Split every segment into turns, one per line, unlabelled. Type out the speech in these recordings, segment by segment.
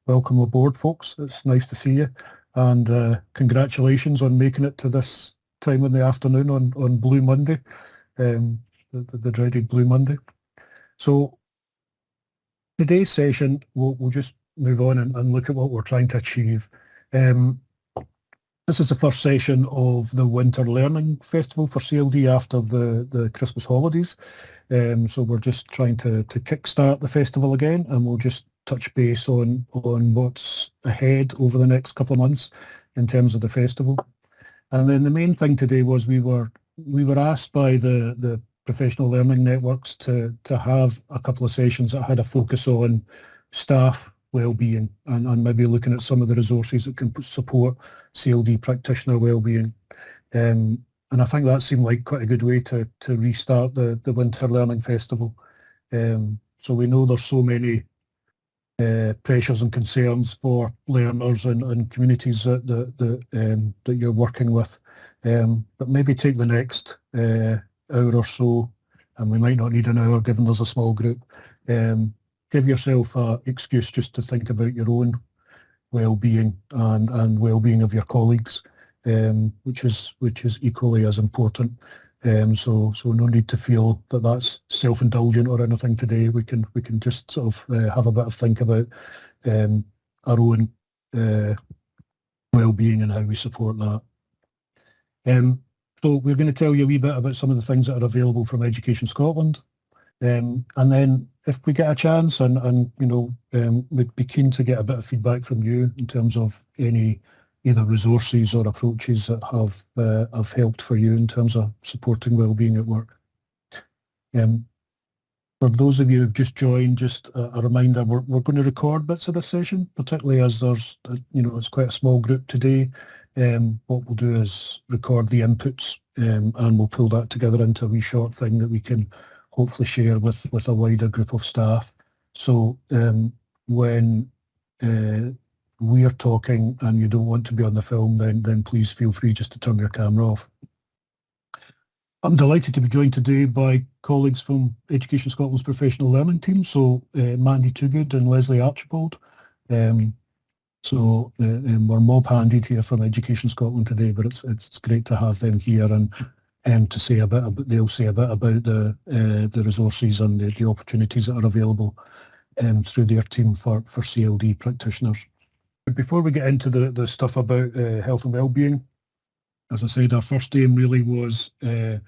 Welcome aboard, folks. It's nice to see you, and congratulations on making it to this time in the afternoon on Blue Monday, the dreaded Blue Monday. So today's session, we'll just move on and look at what we're trying to achieve. This is the first session of the Winter Learning Festival for CLD after the Christmas holidays. So we're just trying to kickstart the festival again, and we'll just touch base on what's ahead over the next couple of months in terms of the festival. And then the main thing today was we were asked by the professional learning networks to have a couple of sessions that had a focus on staff well-being and maybe looking at some of the resources that can support CLD practitioner well-being. And I think that seemed like quite a good way to restart the Winter Learning Festival. So we know there's so many pressures and concerns for learners and communities that you're working with, but maybe take the next hour or so, and we might not need an hour given there's a small group. Give yourself an excuse just to think about your own well-being and well-being of your colleagues, which is equally as important. So no need to feel that that's self-indulgent or anything today. We can just sort of have a bit of think about our own well-being and how we support that. So we're going to tell you a wee bit about some of the things that are available from Education Scotland, and then if we get a chance, and you know, we'd be keen to get a bit of feedback from you in terms of any either resources or approaches that have helped for you in terms of supporting wellbeing at work. For those of you who've just joined, just a reminder, we're going to record bits of this session, particularly as there's, you know, it's quite a small group today. What we'll do is record the inputs, and we'll pull that together into a wee short thing that we can hopefully share with a wider group of staff. So when we're talking and you don't want to be on the film, then please feel free just to turn your camera off. I'm delighted to be joined today by colleagues from Education Scotland's professional learning team, so Mandy Toogood and Leslie Archibald. We're mob-handed here from Education Scotland today, but it's great to have them here and to say a bit about, they'll say a bit about the resources and the opportunities that are available through their team for CLD practitioners. But before we get into the stuff about health and wellbeing, as I said, our first aim really was to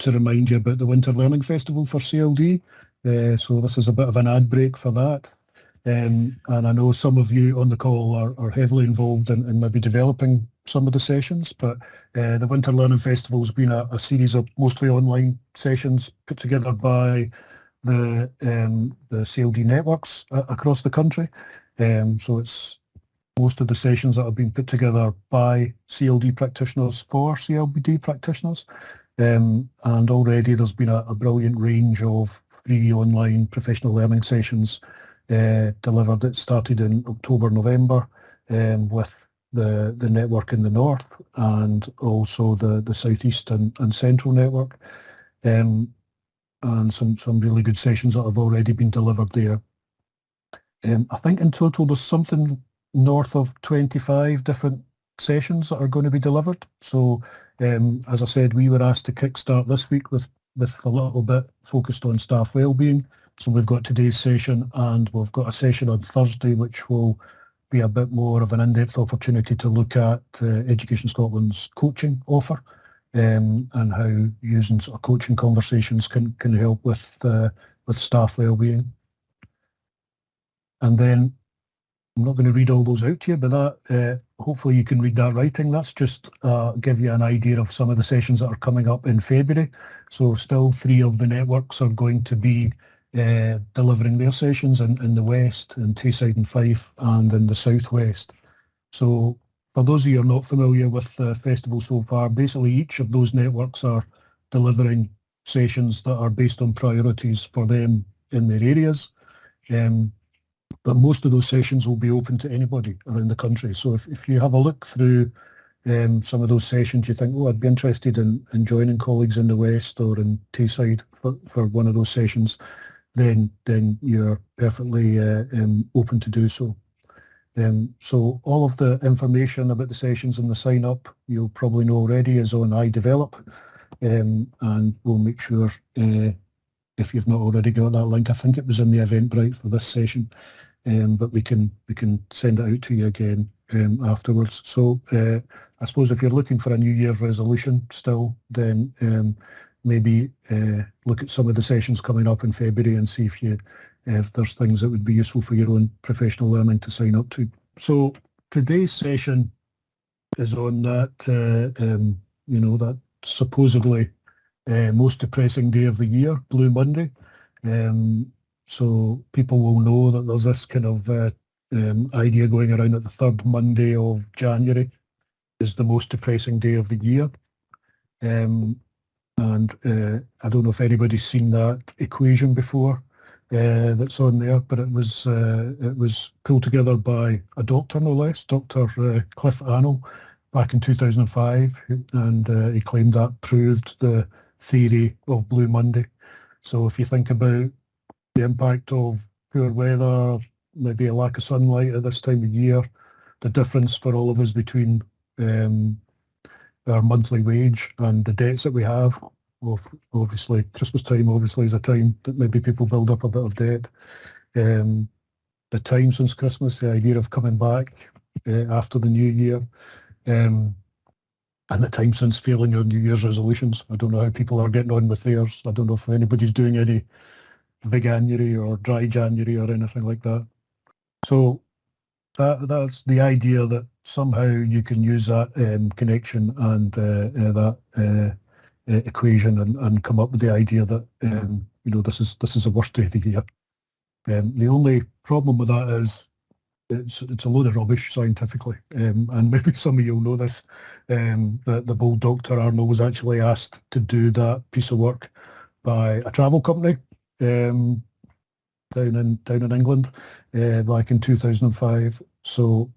remind you about the Winter Learning Festival for CLD. So this is a bit of an ad break for that. And I know some of you on the call are heavily involved in maybe developing some of the sessions, but the Winter Learning Festival has been a series of mostly online sessions put together by the CLD networks across the country. So it's most of the sessions that have been put together by CLD practitioners for CLD practitioners. And already there's been a brilliant range of free online professional learning sessions delivered. It started in October, November with the network in the north and also the southeast and central network, and some really good sessions that have already been delivered there. I think in total there's something north of 25 different sessions that are going to be delivered. So as I said, we were asked to kickstart this week with a little bit focused on staff wellbeing. So we've got today's session, and we've got a session on Thursday which will be a bit more of an in-depth opportunity to look at Education Scotland's coaching offer, and how using sort of coaching conversations can help with staff wellbeing. And then I'm not going to read all those out to you, but that hopefully you can read that writing. That's just give you an idea of some of the sessions that are coming up in February. So still 3 of the networks are going to be delivering their sessions in the West, in Tayside and Fife, and in the Southwest. So for those of you who are not familiar with the festival so far, basically each of those networks are delivering sessions that are based on priorities for them in their areas. But most of those sessions will be open to anybody around the country. So if you have a look through some of those sessions, you think, oh, I'd be interested in joining colleagues in the West or in Tayside for one of those sessions, then you're perfectly open to do so. So all of the information about the sessions and the sign up, you'll probably know already, is on iDevelop, and we'll make sure, if you've not already got that link, I think it was in the Eventbrite for this session, but we can send it out to you again afterwards. So I suppose if you're looking for a New Year's resolution still, then maybe look at some of the sessions coming up in February and see if there's things that would be useful for your own professional learning to sign up to. So today's session is on that, that supposedly most depressing day of the year, Blue Monday. So people will know that there's this kind of idea going around that the third Monday of January is the most depressing day of the year. And I don't know if anybody's seen that equation before that's on there, but it was pulled together by a doctor, no less, Dr. Cliff Arnold, back in 2005, and he claimed that proved the theory of Blue Monday. So if you think about the impact of poor weather, maybe a lack of sunlight at this time of year, the difference for all of us between our monthly wage and the debts that we have. Obviously, Christmas time obviously is a time that maybe people build up a bit of debt. The time since Christmas, the idea of coming back after the new year, and the time since failing your New Year's resolutions. I don't know how people are getting on with theirs. I don't know if anybody's doing any Veganuary or dry January or anything like that. So that's the idea, that somehow you can use that connection and that equation and come up with the idea that this is the worst day of the year. The only problem with that is it's a load of rubbish scientifically, and maybe some of you will know this, that the bold Dr. Arnold was actually asked to do that piece of work by a travel company down in England back in 2005. So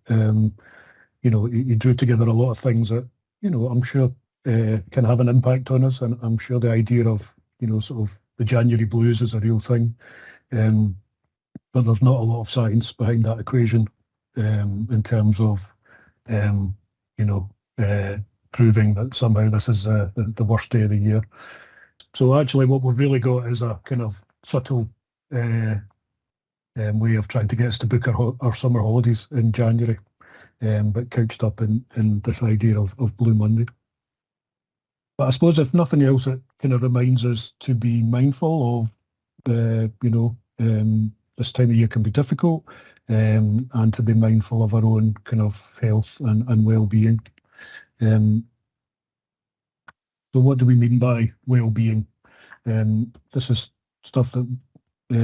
he drew together a lot of things that I'm sure can have an impact on us, and I'm sure the idea of sort of the January blues is a real thing, but there's not a lot of science behind that equation in terms of proving that somehow this is the worst day of the year. So actually what we've really got is a kind of subtle way of trying to get us to book our summer holidays in January, but couched up in this idea of Blue Monday. But I suppose if nothing else, it kind of reminds us to be mindful of, this time of year can be difficult, and to be mindful of our own kind of health and well-being. So what do we mean by well-being? This is stuff that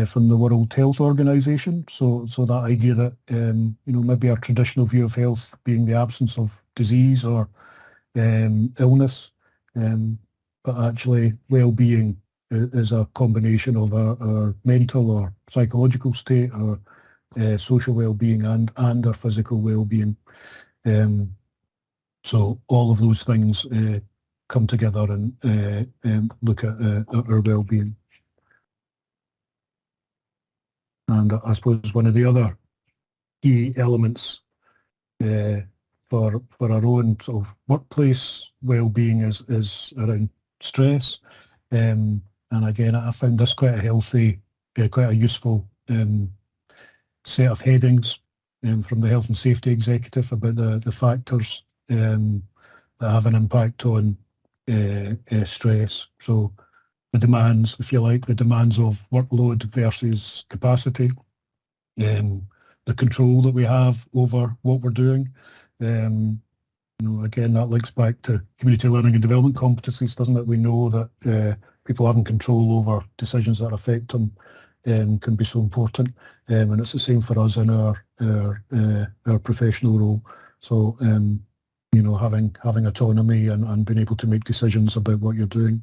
from the World Health Organization. So that idea that maybe our traditional view of health being the absence of disease or illness, but actually well-being is a combination of our mental or psychological state, our social well-being, and our physical well-being. So all of those things come together and look at our well-being. And I suppose one of the other key elements for our own sort of workplace well-being is around stress. And again, I found this quite a healthy, quite a useful set of headings from the Health and Safety Executive about the factors that have an impact on stress. So the demands, if you like, the demands of workload versus capacity, the control that we have over what we're doing. Again, that links back to community learning and development competencies, doesn't it? We know that people having control over decisions that affect them can be so important, and it's the same for us in our professional role. So having autonomy and being able to make decisions about what you're doing,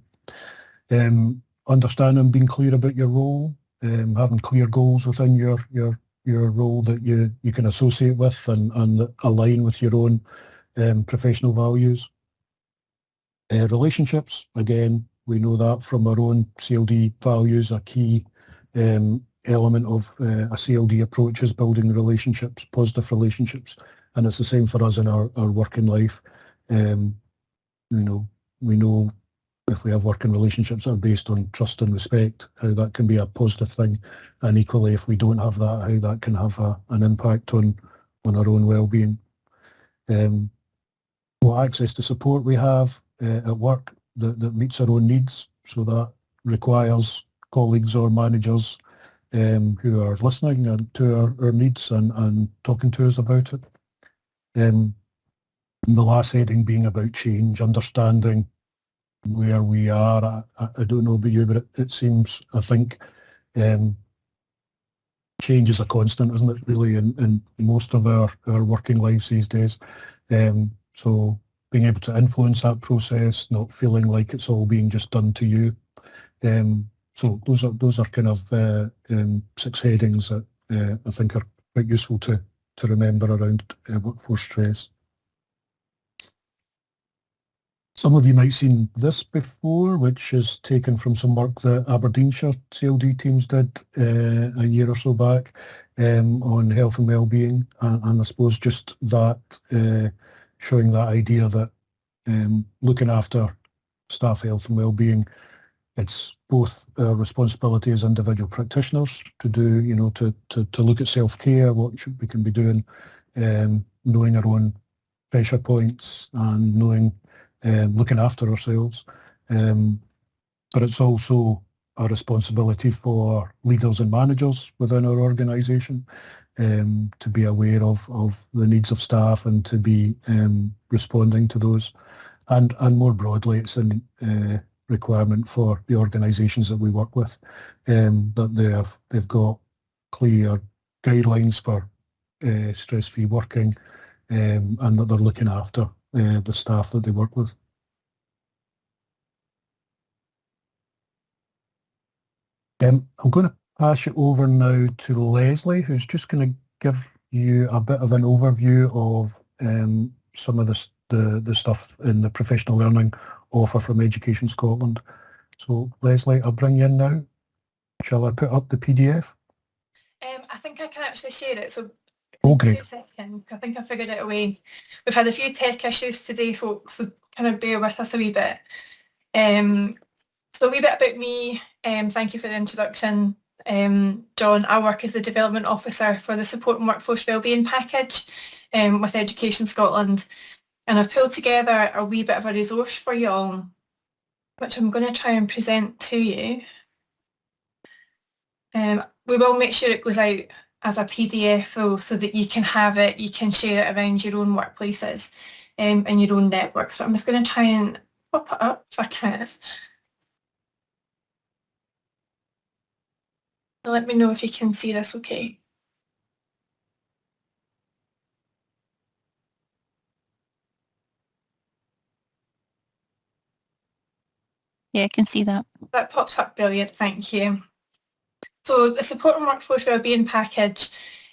understanding, being clear about your role, having clear goals within your role that you can associate with and align with your own professional values. Relationships, again, we know that from our own CLD values, a key element of a CLD approach is building relationships, positive relationships, and it's the same for us in our working life. You know, we know if we have working relationships that are based on trust and respect, how that can be a positive thing, and equally if we don't have that, how that can have an impact on our own well-being. What access to support we have at work that meets our own needs, so that requires colleagues or managers who are listening to our needs and talking to us about it. The last heading being about change, understanding where we are. I don't know about you, but it seems, I think, change is a constant, isn't it, really, in most of our working lives these days. So being able to influence that process, not feeling like it's all being just done to you. So those are kind of 6 headings that I think are quite useful to remember around workforce stress. Some of you might have seen this before, which is taken from some work that Aberdeenshire CLD teams did a year or so back on health and well-being, and I suppose just that showing that idea that looking after staff health and well-being, it's both our responsibility as individual practitioners to do, you know, to look at self-care, what we can be doing, knowing our own pressure points and knowing looking after ourselves, but it's also a responsibility for leaders and managers within our organisation to be aware of the needs of staff and to be responding to those. And more broadly, it's a requirement for the organisations that we work with, that they've got clear guidelines for stress-free working, and that they're looking after the staff that they work with. I'm going to pass it over now to Leslie, who's just going to give you a bit of an overview of some of the stuff in the professional learning offer from Education Scotland. So Leslie, I'll bring you in now. Shall I put up the PDF?
I think I can actually share it. So
oh, great.
2 seconds. I think I figured it away. We've had a few tech issues today, folks, so kind of bear with us a wee bit. So a wee bit about me. Thank you for the introduction, John. I work as the Development Officer for the Support and Workforce Wellbeing Package with Education Scotland, and I've pulled together a wee bit of a resource for you all, which I'm going to try and present to you. We will make sure it goes out as a PDF though, so that you can have it, you can share it around your own workplaces and your own networks. But I'm just going to try and pop it up if I can. Let me know if you can see this okay.
Yeah, I can see that.
That pops up, brilliant, thank you. So the Support and Workforce Wellbeing Package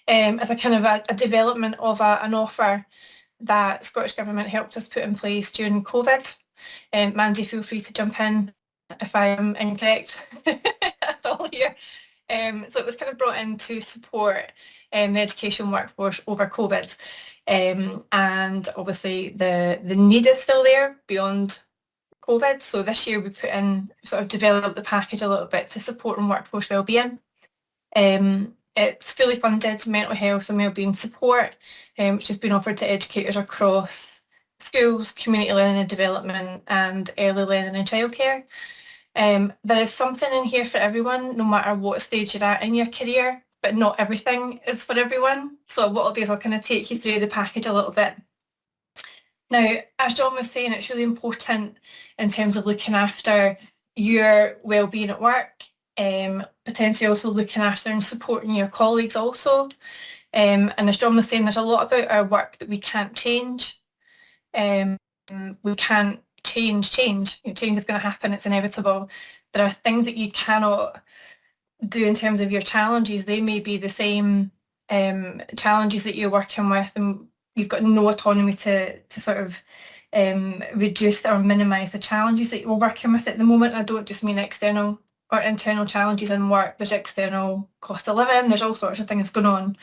is a kind of a development of an offer that Scottish Government helped us put in place during COVID. Mandy, feel free to jump in if I am incorrect. That's all here. So it was kind of brought in to support the education workforce over COVID. And obviously the need is still there beyond COVID. So this year we put in, sort of developed the package a little bit to support and workforce wellbeing. It's fully funded mental health and wellbeing support, which has been offered to educators across schools, community learning and development, and early learning and childcare. There is something in here for everyone, no matter what stage you're at in your career, but not everything is for everyone. So what I'll do is I'll kind of take you through the package a little bit. Now, as John was saying, it's really important in terms of looking after your well-being at work, potentially also looking after and supporting your colleagues also. And as John was saying, there's a lot about our work that we can't change. We can't change. Change is going to happen, it's inevitable. There are things that you cannot do in terms of your challenges. They may be the same challenges that you're working with, and you've got no autonomy to sort of reduce or minimise the challenges that you're working with at the moment. I don't just mean external or internal challenges in work, there's external cost of living, there's all sorts of things going on.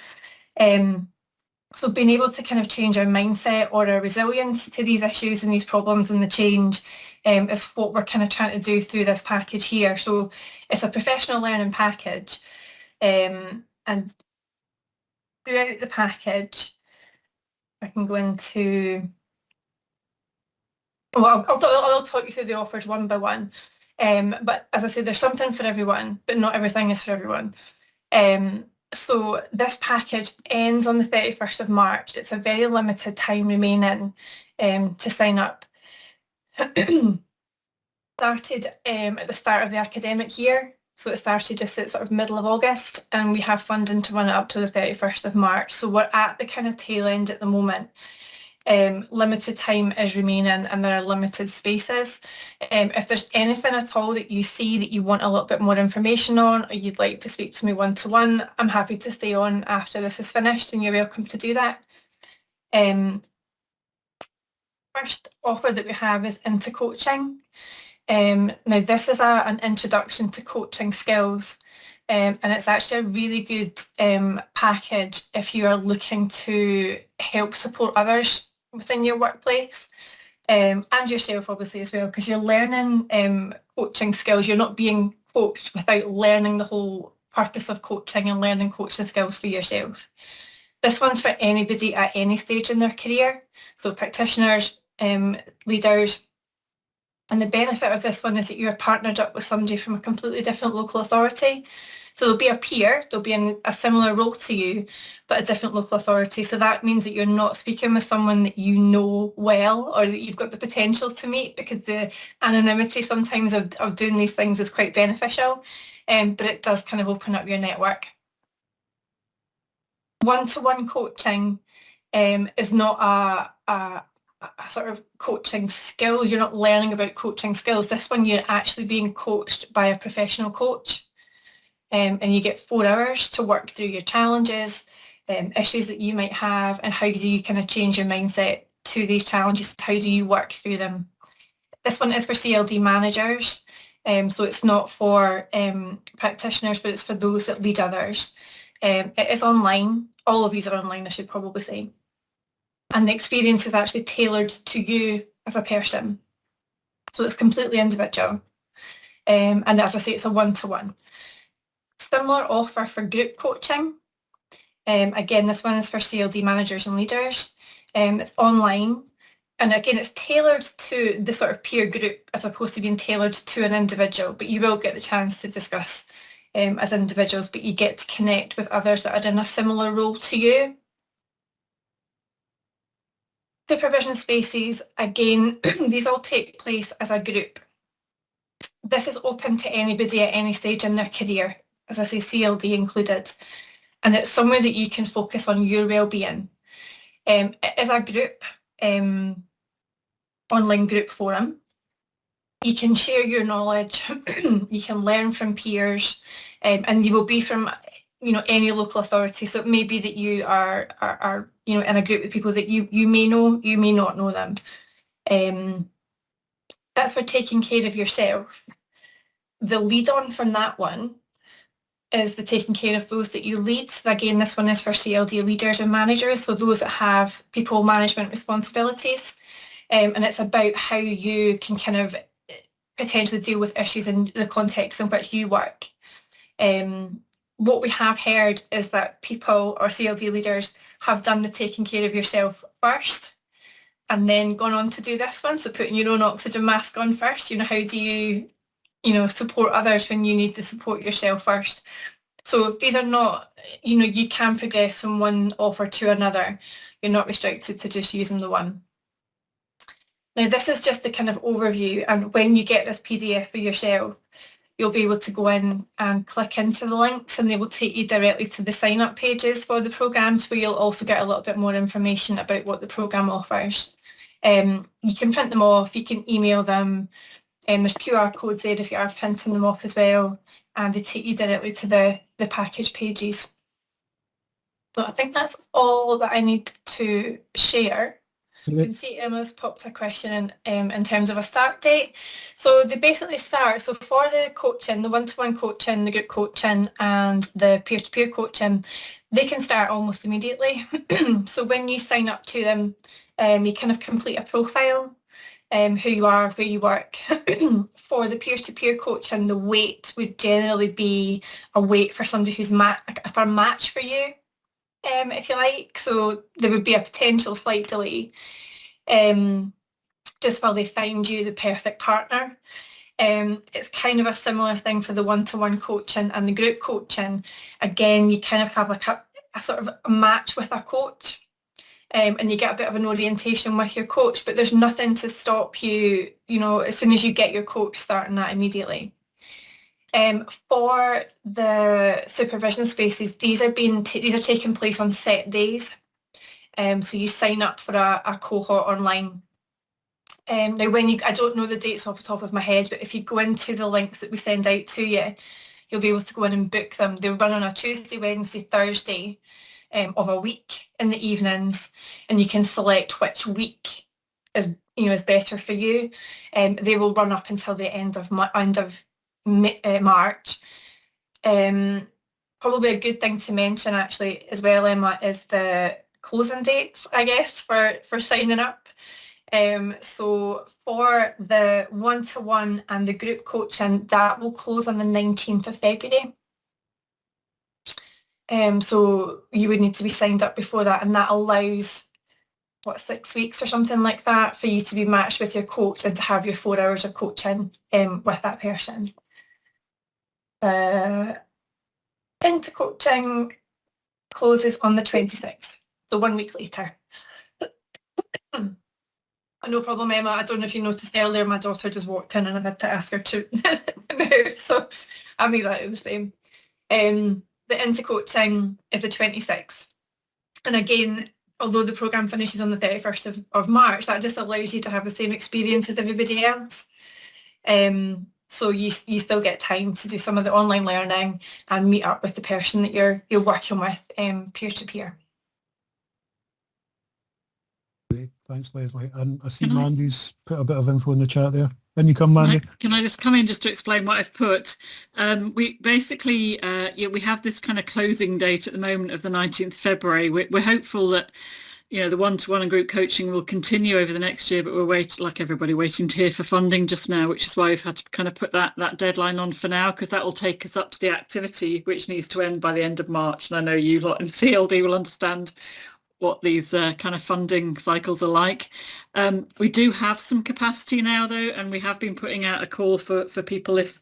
So being able to kind of change our mindset or our resilience to these issues and these problems and the change is what we're kind of trying to do through this package here. So it's a professional learning package, and throughout the package, I can go into, well, I'll talk you through the offers one by one. But as I said, there's something for everyone, but not everything is for everyone. So this package ends on the 31st of March. It's a very limited time remaining to sign up. Started at the start of the academic year. So it started just at sort of middle of August, and we have funding to run it up to the 31st of March. So we're at the kind of tail end at the moment. Limited time is remaining and there are limited spaces. If there's anything at all that you see that you want a little bit more information on, or you'd like to speak to me one-to-one, I'm happy to stay on after this is finished, and you're welcome to do that. First offer that we have is Into Coaching. Now this is an introduction to coaching skills, and it's actually a really good package if you are looking to help support others within your workplace, and yourself obviously as well, because you're learning coaching skills. You're not being coached without learning the whole purpose of coaching and learning coaching skills for yourself. This one's for anybody at any stage in their career, so practitioners, leaders. And the benefit of this one is that you're partnered up with somebody from a completely different local authority. So there'll be a peer, they'll be in a similar role to you, but a different local authority. So that means that you're not speaking with someone that you know well or that you've got the potential to meet, because the anonymity sometimes of doing these things is quite beneficial, but it does kind of open up your network. One-to-one coaching is not a sort of coaching skill. You're not learning about coaching skills. This one you're actually being coached by a professional coach, and you get 4 hours to work through your challenges, issues that you might have, and how do you kind of change your mindset to these challenges? How do you work through them? This one is for CLD managers, so it's not for practitioners, but it's for those that lead others. It is online. All of these are online, I should probably say. And the experience is actually tailored to you as a person. So it's completely individual. And as I say, it's a one-to-one. Similar offer for group coaching. Again, this one is for CLD managers and leaders. It's online. And again, it's tailored to the sort of peer group as opposed to being tailored to an individual. But you will get the chance to discuss as individuals, but you get to connect with others that are in a similar role to you. Supervision spaces, again, these all take place as a group. This is open to anybody at any stage in their career, as I say, CLD included, and it's somewhere that you can focus on your well-being. It is a group, online group forum. You can share your knowledge, you can learn from peers, and you will be from any local authority. So it may be that you are in a group with people that you may know, you may not know them. That's for taking care of yourself. The lead on from that one is the taking care of those that you lead. Again, this one is for CLD leaders and managers, so those that have people management responsibilities. And it's about how you can kind of potentially deal with issues in the context in which you work. What we have heard is that people or CLD leaders have done the taking care of yourself first and then gone on to do this one. So putting your own oxygen mask on first, how do you, support others when you need to support yourself first? So these are not, you can progress from one offer to another. You're not restricted to just using the one. Now, this is just the kind of overview, and when you get this PDF for yourself, you'll be able to go in and click into the links, and they will take you directly to the sign-up pages for the programmes, where you'll also get a little bit more information about what the programme offers. You can print them off, you can email them, there's QR codes there if you are printing them off as well, and they take you directly to the package pages. So I think that's all that I need to share. You can see Emma's popped a question in terms of a start date. So they basically start, so for the coaching, the one-to-one coaching, the group coaching and the peer-to-peer coaching, they can start almost immediately. So when you sign up to them, you kind of complete a profile, who you are, where you work. For the peer-to-peer coaching, the wait would generally be a wait for somebody who's for a match for you. If you like, so there would be a potential slight delay just while they find you the perfect partner. It's kind of a similar thing for the one-to-one coaching and the group coaching. Again, you kind of have like a sort of a match with a coach, and you get a bit of an orientation with your coach, but there's nothing to stop you, as soon as you get your coach, starting that immediately. For the supervision spaces, these are taking place on set days. So you sign up for a cohort online. Now, I don't know the dates off the top of my head, but if you go into the links that we send out to you, you'll be able to go in and book them. They'll run on a Tuesday, Wednesday, Thursday of a week in the evenings, and you can select which week is better for you. They will run up until the end of March. Probably a good thing to mention actually as well, Emma, is the closing dates, I guess, for signing up. So for the one-to-one and the group coaching, that will close on the 19th of February. So you would need to be signed up before that, and that allows 6 weeks or something like that for you to be matched with your coach and to have your 4 hours of coaching with that person. Into coaching closes on the 26th, so 1 week later. No problem, Emma. I don't know if you noticed earlier, my daughter just walked in and I had to ask her to move, so I'll make that the same. The into coaching is the 26th. And again, although the programme finishes on the 31st of March, that just allows you to have the same experience as everybody else. So you still get time to do some of the online learning and meet up with the person that you're working with peer-to-peer.
Great. Thanks, Leslie. And I see Mandy's put a bit of info in the chat there. Can you come, Mandy?
Can I just come in just to explain what I've put? We basically, we have this kind of closing date at the moment of the 19th February. We're hopeful that, the one-to-one and group coaching will continue over the next year, but we're like everybody, waiting to hear for funding just now, which is why we've had to kind of put that deadline on for now, because that will take us up to the activity, which needs to end by the end of March. And I know you lot in CLD will understand what these kind of funding cycles are like. We do have some capacity now though, and we have been putting out a call for people if,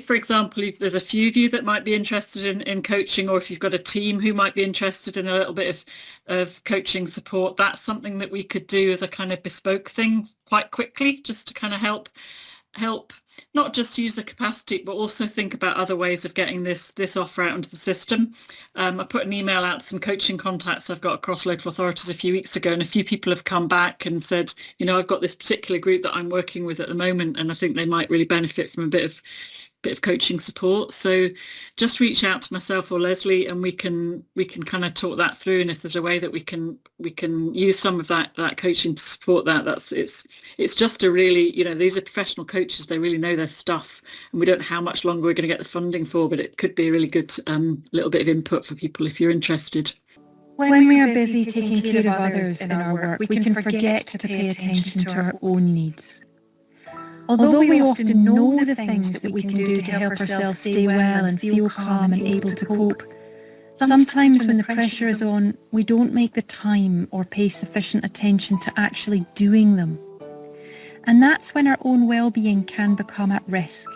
for example, if there's a few of you that might be interested in coaching, or if you've got a team who might be interested in a little bit of coaching support, that's something that we could do as a kind of bespoke thing quite quickly, just to kind of help not just use the capacity, but also think about other ways of getting this offer out into the system. I put an email out to some coaching contacts I've got across local authorities a few weeks ago, and a few people have come back and said, I've got this particular group that I'm working with at the moment, and I think they might really benefit from a bit of coaching support. So just reach out to myself or Leslie, and we can kind of talk that through, and if there's a way that we can use some of that coaching to support that, it's just a really, these are professional coaches, they really know their stuff, and we don't know how much longer we're going to get the funding for, but it could be a really good little bit of input for people if you're interested.
When we are busy taking care of others in our work, we can forget to pay attention to our own needs. Although we often know the things that we can do to help ourselves stay well and feel calm and able to cope, sometimes when the pressure is on, we don't make the time or pay sufficient attention to actually doing them. And that's when our own well-being can become at risk.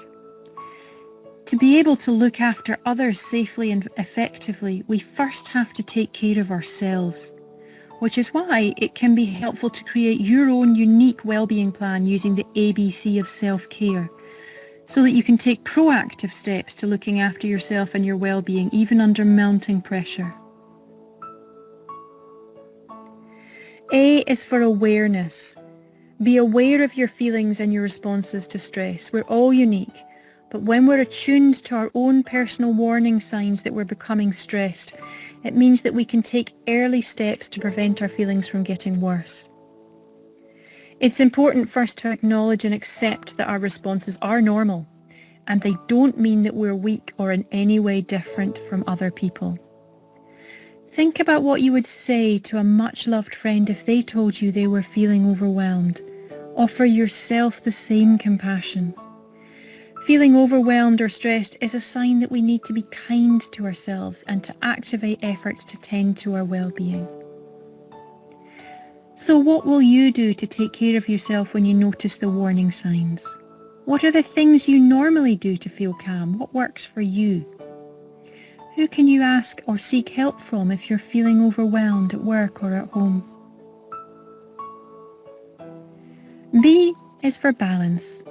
To be able to look after others safely and effectively, we first have to take care of ourselves, which is why it can be helpful to create your own unique well-being plan using the ABC of self-care, so that you can take proactive steps to looking after yourself and your well-being even under mounting pressure. A is for awareness. Be aware of your feelings and your responses to stress. We're all unique, but when we're attuned to our own personal warning signs that we're becoming stressed, it means that we can take early steps to prevent our feelings from getting worse. It's important first to acknowledge and accept that our responses are normal, and they don't mean that we're weak or in any way different from other people. Think about what you would say to a much-loved friend if they told you they were feeling overwhelmed. Offer yourself the same compassion. Feeling overwhelmed or stressed is a sign that we need to be kind to ourselves and to activate efforts to tend to our well-being. So what will you do to take care of yourself when you notice the warning signs? What are the things you normally do to feel calm? What works for you? Who can you ask or seek help from if you're feeling overwhelmed at work or at home? B is for balance.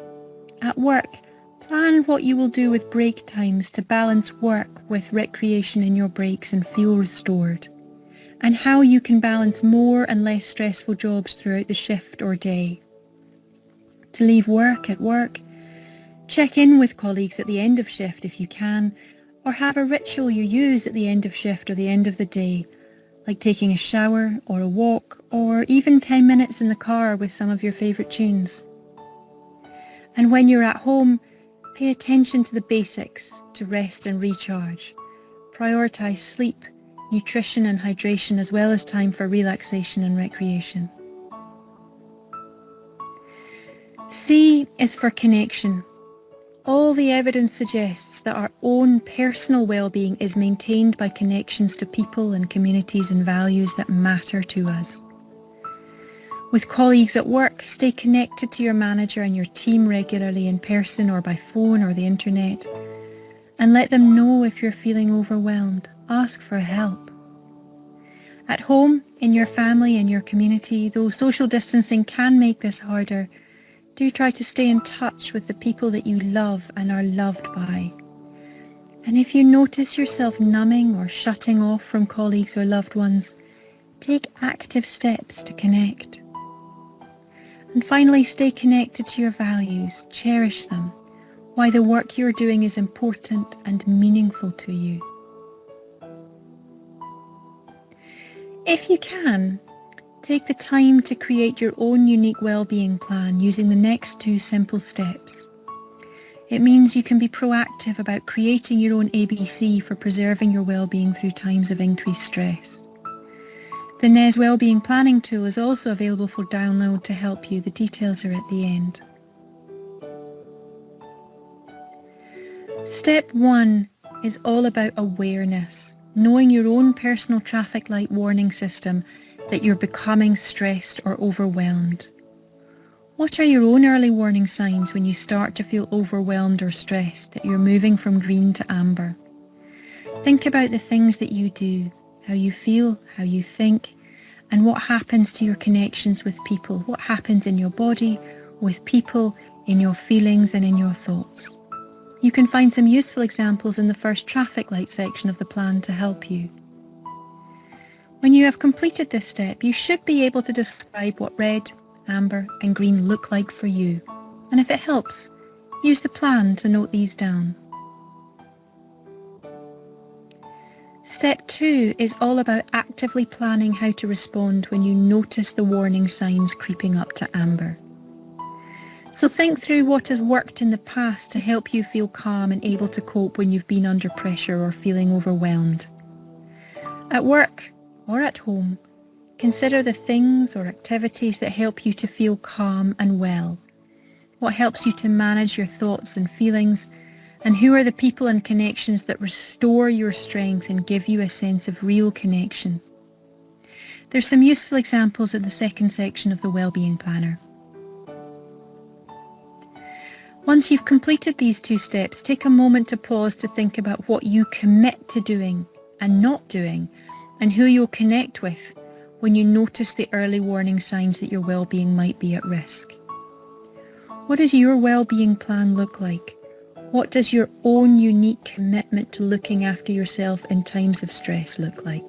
At work, plan what you will do with break times to balance work with recreation in your breaks and feel restored, and how you can balance more and less stressful jobs throughout the shift or day. To leave work at work, check in with colleagues at the end of shift if you can, or have a ritual you use at the end of shift or the end of the day, like taking a shower or a walk, or even 10 minutes in the car with some of your favourite tunes. And when you're at home, pay attention to the basics to rest and recharge. Prioritise sleep, nutrition and hydration, as well as time for relaxation and recreation. C is for connection. All the evidence suggests that our own personal well-being is maintained by connections to people and communities and values that matter to us. With colleagues at work, stay connected to your manager and your team regularly in person or by phone or the internet, and let them know if you're feeling overwhelmed. Ask for help. At home, in your family, in your community, though social distancing can make this harder, do try to stay in touch with the people that you love and are loved by. And if you notice yourself numbing or shutting off from colleagues or loved ones, take active steps to connect. And finally, stay connected to your values, cherish them, why the work you're doing is important and meaningful to you. If you can, take the time to create your own unique well-being plan using the next 2 simple steps. It means you can be proactive about creating your own ABC for preserving your well-being through times of increased stress. The NES Wellbeing Planning tool is also available for download to help you. The details are at the end. Step 1 is all about awareness, knowing your own personal traffic light warning system that you're becoming stressed or overwhelmed. What are your own early warning signs when you start to feel overwhelmed or stressed, that you're moving from green to amber? Think about the things that you do, how you feel, how you think, and what happens to your connections with people, what happens in your body, with people, in your feelings and in your thoughts. You can find some useful examples in the first traffic light section of the plan to help you. When you have completed this step, you should be able to describe what red, amber and green look like for you. And if it helps, use the plan to note these down. Step 2 is all about actively planning how to respond when you notice the warning signs creeping up to amber. So think through what has worked in the past to help you feel calm and able to cope when you've been under pressure or feeling overwhelmed. At work or at home, consider the things or activities that help you to feel calm and well. What helps you to manage your thoughts and feelings, and who are the people and connections that restore your strength and give you a sense of real connection. There's some useful examples in the second section of the Wellbeing Planner. Once you've completed these 2 steps, take a moment to pause to think about what you commit to doing and not doing, and who you'll connect with when you notice the early warning signs that your well-being might be at risk. What does your well-being plan look like? What does your own unique commitment to looking after yourself in times of stress look like?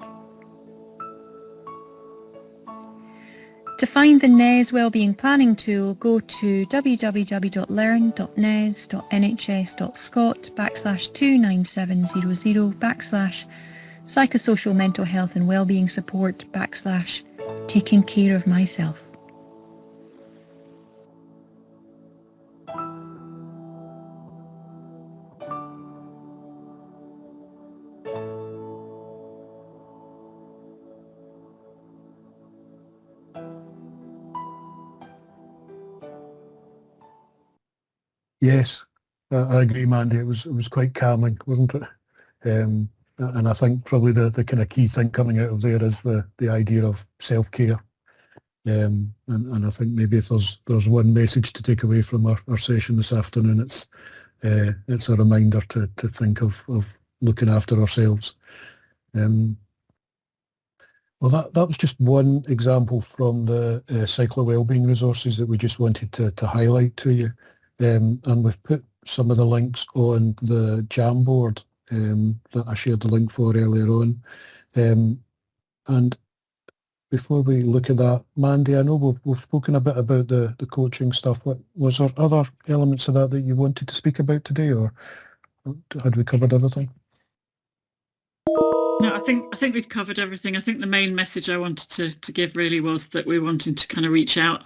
To find the NES Wellbeing Planning tool, go to www.learn.nes.nhs.scot/29700/psychosocial mental health and wellbeing support /taking care of myself.
Yes, I agree, Mandy. It was quite calming, wasn't it? And I think probably the kind of key thing coming out of there is the idea of self-care. And I think maybe if there's one message to take away from our session this afternoon, it's a reminder to think of looking after ourselves. Well, that was just one example from the Cycler Wellbeing resources that we just wanted to highlight to you. And we've put some of the links on the Jamboard that I shared the link for earlier on. And before we look at that, Mandy, I know we've spoken a bit about the coaching stuff. Was there other elements of that you wanted to speak about today, or had we covered everything?
No, I think we've covered everything. I think the main message I wanted to give really was that we're wanting to kind of reach out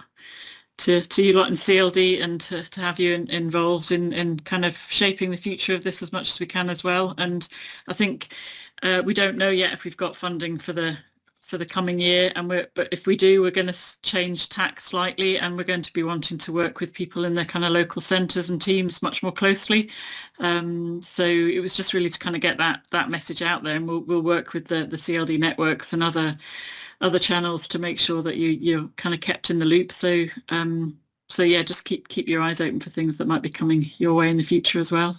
to you lot in CLD and to have you involved in kind of shaping the future of this as much as we can as well. And I think we don't know yet if we've got funding for the coming year, but if we do, we're going to change tack slightly, and we're going to be wanting to work with people in their kind of local centres and teams much more closely. So it was just really to kind of get that message out there, and we'll work with the CLD networks and other channels to make sure that you're kind of kept in the loop. So yeah, just keep your eyes open for things that might be coming your way in the future as well.